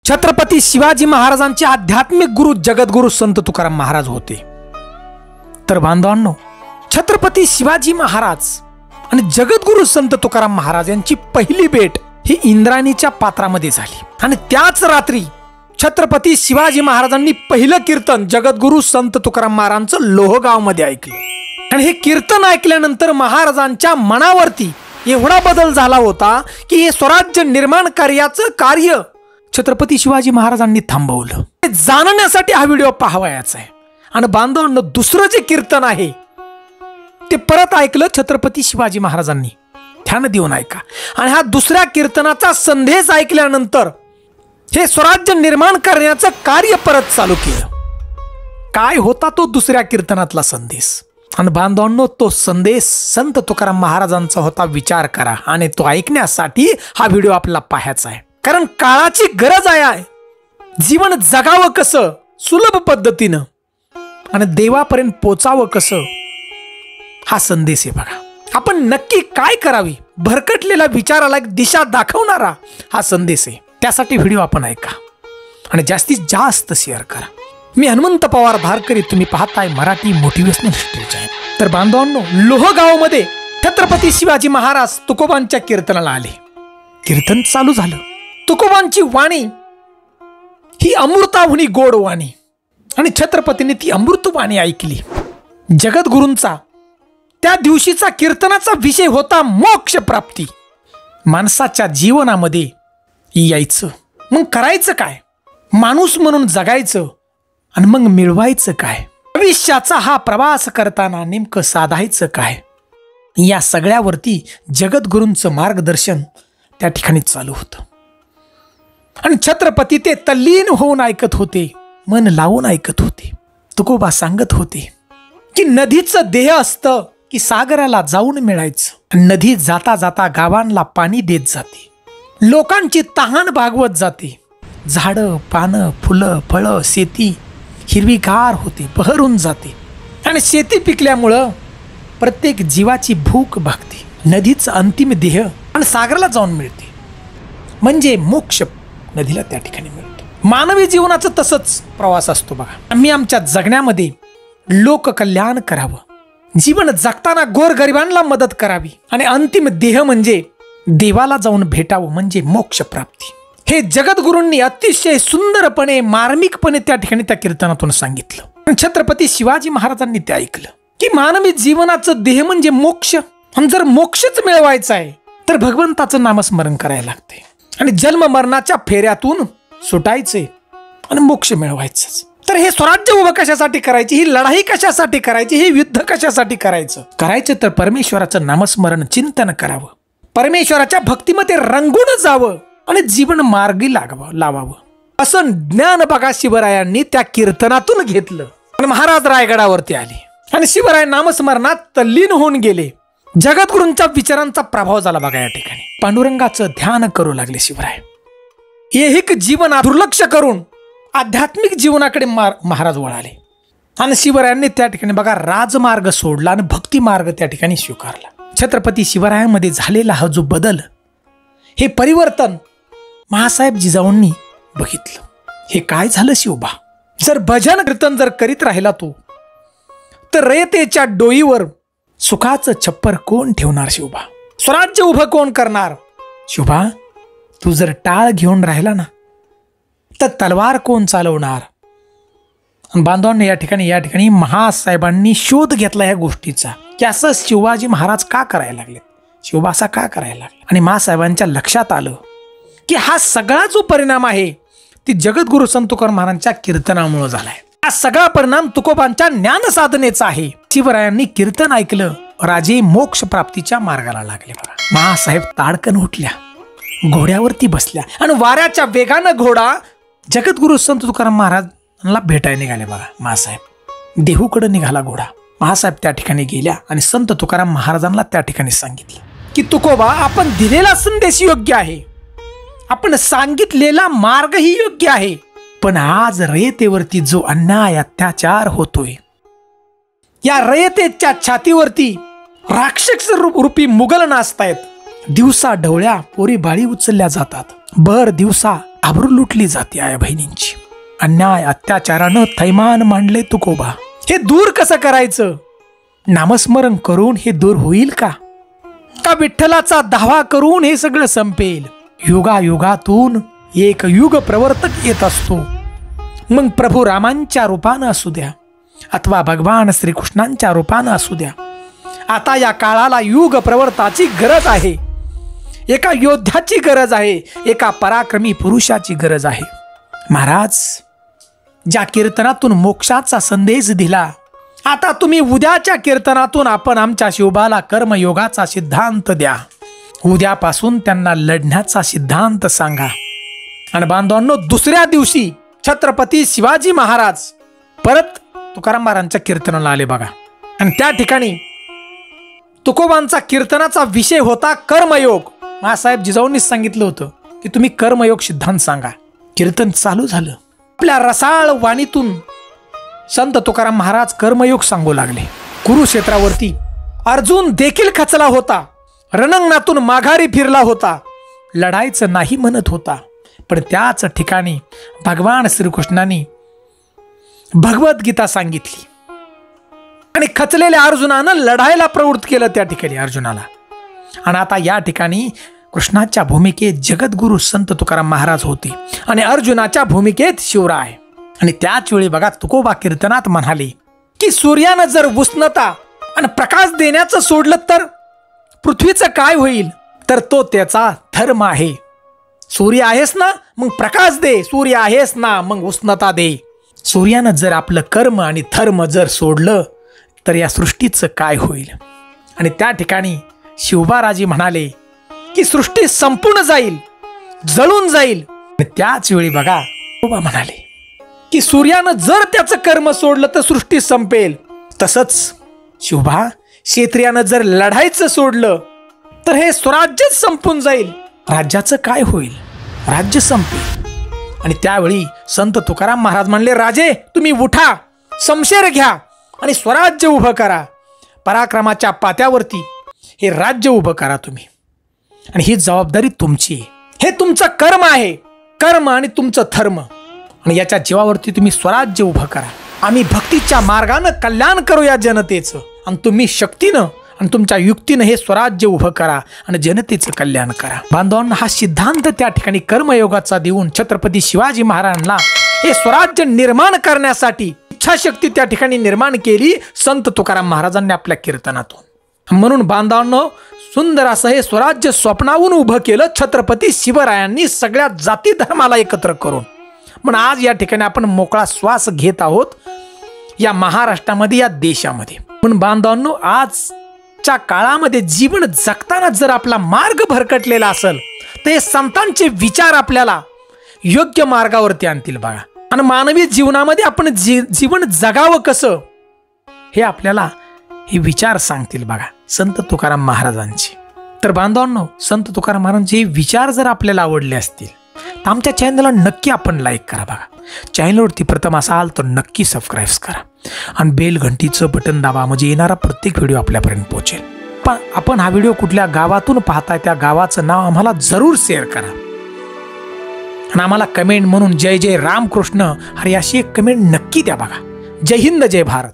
छत्रपती शिवाजी महाराजांचे आध्यात्मिक गुरु जगद्गुरु संत तुकाराम महाराज होते। तर बांधवांनो, छत्रपती शिवाजी महाराज आणि जगद्गुरु संत तुकाराम महाराज यांची पहिली भेट ही इंद्रायणीच्या पात्रामध्ये झाली आणि त्याच रात्री छत्रपती शिवाजी महाराजांनी पहिलं कीर्तन जगद्गुरु संत तुकाराम महाराजांचं लोहगाव मध्ये ऐकलं आणि हे कीर्तन ऐकल्यानंतर महाराजांच्या मनावरती एवढा बदल झाला होता की हे स्वराज्य निर्माण कार्याचं कार्य छत्रपती शिवाजी महाराजांनी थांबवलं। जाणण्यासाठी हा व्हिडिओ पाहावयाचा आहे आणि बांधवांनो, दुसरं जे कीर्तन आहे ते परत ऐकलं छत्रपती शिवाजी महाराजांनी, ध्यान देऊन ऐका। आणि हा दुसऱ्या कीर्तनाचा संदेश ऐकल्यानंतर हे स्वराज्य निर्माण करण्याचं कार्य परत चालू केलं। काय होता तो दुसऱ्या कीर्तनातला संदेश? आणि बांधवांनो, तो संदेश संत तुकाराम महाराजांचा होता। विचार करा आणि तो ऐकण्यासाठी हा व्हिडिओ आपल्याला पाहायचा आहे, कारण काळाची गरज आहे। जीवन जगावं कसं सुलभ पद्धतीनं आणि देवापर्यंत पोचावं कसं, हा संदेश आहे बघा। आपण नक्की काय करावे, भरकटलेल्या विचाराला एक दिशा दाखवणारा हा संदेश आहे। त्यासाठी व्हिडिओ आपण ऐका आणि जास्तीत जास्त शेअर करा। मी हनुमंत पवार भारकरी, तुम्ही पाहताय मराठी मोटिवेशनल चॅनल। तर बांधवांनो, लोहगाव मध्ये छत्रपती शिवाजी महाराज तुकोबांच्या कीर्तनाला आले। कीर्तन चालू झालं। तुकोबांची वाणी ही अमृताहुनी गोड वाणी आणि छत्रपतींनी ती अमृत वाणी ऐकली। जगद्गुरूंचा त्या दिवशीचा कीर्तनाचा विषय होता मोक्ष प्राप्ती। माणसाच्या जीवनामध्ये यायचं, मग करायचं काय, माणूस म्हणून जगायचं आणि मग मिळवायचं काय, भविष्याचा हा प्रवास करताना नेमकं साधायचं काय, या सगळ्यावरती जगद्गुरूंचं मार्गदर्शन त्या ठिकाणी चालू होतं आणि छत्रपती ते तल्लीन होऊन ऐकत होते, मन लावून ऐकत होते। तुकोबा सांगत होते की नदीचं देह असतं की सागराला जाऊन मिळायचं। नदी जाता जाता गावांना पाणी देत जाते, लोकांची तहान भागवत जाते। झाडं, पानं, फुलं, फळं, शेती हिरवीगार होते, बहरून जाते आणि शेती पिकल्यामुळं प्रत्येक जीवाची भूक भागते। नदीचं अंतिम देह आणि सागराला जाऊन मिळते, म्हणजे मोक्ष नदीला त्या ठिकाणी मिळतो। मानवी जीवनाचं तसंच प्रवास असतो बघा। आम्ही आमच्या जगण्यामध्ये लोककल्याण करावं, जीवन जगताना गोरगरिबांना मदत करावी आणि अंतिम देह म्हणजे देवाला जाऊन भेटावं, म्हणजे मोक्ष प्राप्ती। हे जगद्गुरूंनी अतिशय सुंदरपणे, मार्मिकपणे त्या ठिकाणी त्या कीर्तनातून सांगितलं। छत्रपती शिवाजी महाराजांनी ते ऐकलं की मानवी जीवनाचं देह म्हणजे मोक्ष, आणि जर मोक्षच मिळवायचा आहे तर भगवंताचं नामस्मरण करायला लागते आणि जन्म मरणाच्या फेऱ्यातून सुटायचे आणि मोक्ष मिळवायचं। तर हे स्वराज्य उभं कशासाठी करायची, ही लढाई कशासाठी करायची, हे युद्ध कशासाठी करायचं तर परमेश्वराचं नामस्मरण चिंतन करावं, परमेश्वराच्या भक्तीमध्ये रंगून जावं आणि जीवन मार्गी लावावं, असं ज्ञान बघा शिवरायांनी त्या कीर्तनातून घेतलं। आणि महाराज रायगडावरती आले आणि शिवराय नामस्मरणात तल्लीन होऊन गेले। जगद्गुरूंच्या विचारांचा प्रभाव झाला बघा या ठिकाणी। पांडुरंगाचं ध्यान करू लागले शिवराय। ऐहिक जीवनात दुर्लक्ष करून आध्यात्मिक जीवनाकडे महाराज वळाले आणि शिवरायांनी त्या ठिकाणी बघा राजमार्ग सोडला आणि भक्ती मार्ग त्या ठिकाणी स्वीकारला। छत्रपती शिवरायांमध्ये झालेला हा जो बदल, हे परिवर्तन महासाहेब जिजाऊंनी बघितलं। हे काय झालं शिवबा, जर भजन कीर्तन जर करीत राहिला तू तर रयतेच्या डोईवर सुखाचं छप्पर कोण ठेवणार शिवबा, स्वराज्य उभं कोण करणार शिवबा, तू जर टाळ घेऊन राहिला ना तर तलवार कोण चालवणार। बांधवांनी या ठिकाणी महासाहेबांनी शोध घेतला या गोष्टीचा की असं शिवाजी महाराज का करायला लागले, शिवबा असा का करायला लागला। आणि महासाहेबांच्या लक्षात आलं की हा सगळा जो परिणाम आहे ती जगद्गुरु संत तुकाराम महाराजांच्या कीर्तनामुळे झालाय। हा सगळा परिणाम तुकोबांच्या ज्ञान साधनेचा आहे। शिवरायांनी कीर्तन ऐकलं, राजे मोक्ष प्राप्तीच्या मार्गाला लागले बघा। महासाहेब ताडकन उठल्या, घोड्यावरती बसल्या आणि वाऱ्याच्या वेगानं घोडा जगद्गुरु संत तुकाराम महाराजांना भेटायला निघाले बघा। महासाहेब देहूकडे निघाला घोडा। महासाहेब त्या ठिकाणी गेल्या आणि संत तुकाराम महाराजांना त्या ठिकाणी सांगितलं की तुकोबा, आपण दिलेला संदेश योग्य आहे, आपण सांगितलेला मार्गही योग्य आहे, पण आज रयतेवरती जो अन्याय अत्याचार होतोय, या रयतेच्या छातीवरती राक्षस रूपी मुघल नाचतायत, दिवसा ढवळ्या पोरी बाळी उचलल्या जातात, भर दिवसा आबरू लुटली जाते आया बहिणींची. अन्याय अत्याचारानं थैमान मांडले तुकोबा. हे दूर कसं करायचं? नामस्मरण करून हे दूर होईल का? का विठ्ठलाचा धावा करून हे सगळं संपेल? युगायुगातून एक युग प्रवर्तक येत असतो. मग प्रभू रामांच्या रूपानं असू द्या अथवा भगवान श्रीकृष्णांच्या रूपानं असू द्या, आता या काळाला युग प्रवर्ताची गरज आहे. एका योद्ध्याची गरज आहे, एका पराक्रमी पुरुषाची गरज आहे. महाराज ज्या कीर्तनातून मोक्षाचा संदेश दिला, आता तुम्ही उद्याच्या कीर्तनातून आपण आमच्या शिवबाला कर्मयोगाचा सिद्धांत द्या. उद्यापासून त्यांना लढण्याचा सिद्धांत सांगा. आणि बांधवांनो, दुसऱ्या दिवशी छत्रपती शिवाजी महाराज परत तुकाराम महाराजांच्या कीर्तनाला आले बघा. आणि त्या ठिकाणी तुकोबांचा कीर्तनाचा विषय होता कर्मयोग. महासाहेब जिजाऊंनीच सांगितलं होतं की तुम्ही कर्मयोग सिद्धांत सांगा. कीर्तन चालू झालं. आपल्या रसाळ वाणीतून संत तुकाराम महाराज कर्मयोग सांगू लागले. कुरुक्षेत्रावरती अर्जुन देखील खचला होता, रणांगणातून माघारी फिरला होता, लढायचं नाही म्हणत होता. पण त्याच ठिकाणी भगवान श्रीकृष्णाने भगवद्गीता सांगितली आणि खचलेल्या अर्जुनानं लढायला प्रवृत्त केलं त्या ठिकाणी अर्जुनाला. आणि आता या ठिकाणी कृष्णाच्या भूमिकेत जगद्गुरु संत तुकाराम महाराज होते आणि अर्जुनाच्या भूमिकेत शिवराय. आणि त्याच वेळी बघा तुकोबा कीर्तनात म्हणाले की सूर्यानं जर उष्णता आणि प्रकाश देण्याचं सोडलं तर पृथ्वीचं काय होईल? तर तो त्याचा धर्म आहे. सूर्य आहेस ना, मग प्रकाश दे. सूर्य आहेस ना, मग उष्णता दे. सूर्यानं जर आपलं कर्म आणि धर्म जर सोडलं तर या सृष्टीचं काय होईल? आणि त्या ठिकाणी शिवबाराजी म्हणाले की सृष्टी संपूर्ण जाईल, जळून जाईल. आणि त्याच वेळी बघा तुकोबा म्हणाले की सूर्यानं जर त्याचं कर्म सोडलं तर सृष्टी संपेल. तसंच शिवबा क्षत्रियानं जर लढायचं सोडलं तर हे स्वराज्यच संपून जाईल. राज्याचं काय होईल? राज्य संपेल. आणि त्यावेळी संत तुकाराम महाराज म्हणले, राजे तुम्ही उठा, शमशेर घ्या आणि स्वराज्य उभं करा. पराक्रमाच्या पात्यावरती हे राज्य उभं करा तुम्ही. आणि ही जबाबदारी तुमची आहे. हे तुमचं कर्म आहे, कर्म आणि तुमचं धर्म. आणि याच्या जीवावरती तुम्ही स्वराज्य उभं करा. आम्ही भक्तीच्या मार्गानं कल्याण करूया जनतेचं, आणि तुम्ही शक्तीनं आणि तुमच्या युक्तीनं हे स्वराज्य उभं करा आणि जनतेचं कल्याण करा. बांधवांना हा सिद्धांत त्या ठिकाणी कर्मयोगाचा देऊन छत्रपती शिवाजी महाराजांना हे स्वराज्य निर्माण करण्यासाठी इच्छाशक्ती त्या ठिकाणी निर्माण केली संत तुकाराम महाराजांनी आपल्या कीर्तनातून. म्हणून बांधवांनो, सुंदर असं हे स्वराज्य स्वप्नावून उभं केलं छत्रपती शिवरायांनी सगळ्या जाती धर्माला एकत्र करून. म्हणून आज या ठिकाणी आपण मोकळा श्वास घेत आहोत या महाराष्ट्रामध्ये, या देशामध्ये. पण बांधवांनो, आजच्या काळामध्ये जीवन जगताना जर आपला मार्ग भरकटलेला असेल तर हे संतांचे विचार आपल्याला योग्य मार्गावरती आणतील बघा. आणि मानवी जीवनामध्ये आपण जीवन जगावं कसं हे आपल्याला हे विचार सांगतील बघा संत तुकाराम महाराजांचे. तर बांधवांनो, संत तुकाराम महाराजांचे विचार जर आपल्याला आवडले असतील तर आमच्या चॅनलला नक्की आपण लाईक करा बघा. चॅनलवरती प्रथम असाल तर नक्की सबस्क्राईब करा आणि बेल घंटीचं बटन दाबा, म्हणजे येणारा प्रत्येक व्हिडिओ आपल्यापर्यंत पोहोचेल. पण आपण हा व्हिडिओ कुठल्या गावातून पाहताय त्या गावाचं नाव आम्हाला जरूर शेअर करा आणि आम्हाला कमेंट म्हणून जय जय रामकृष्ण हरी अशी एक कमेंट नक्की द्या बघा. जय हिंद, जय भारत.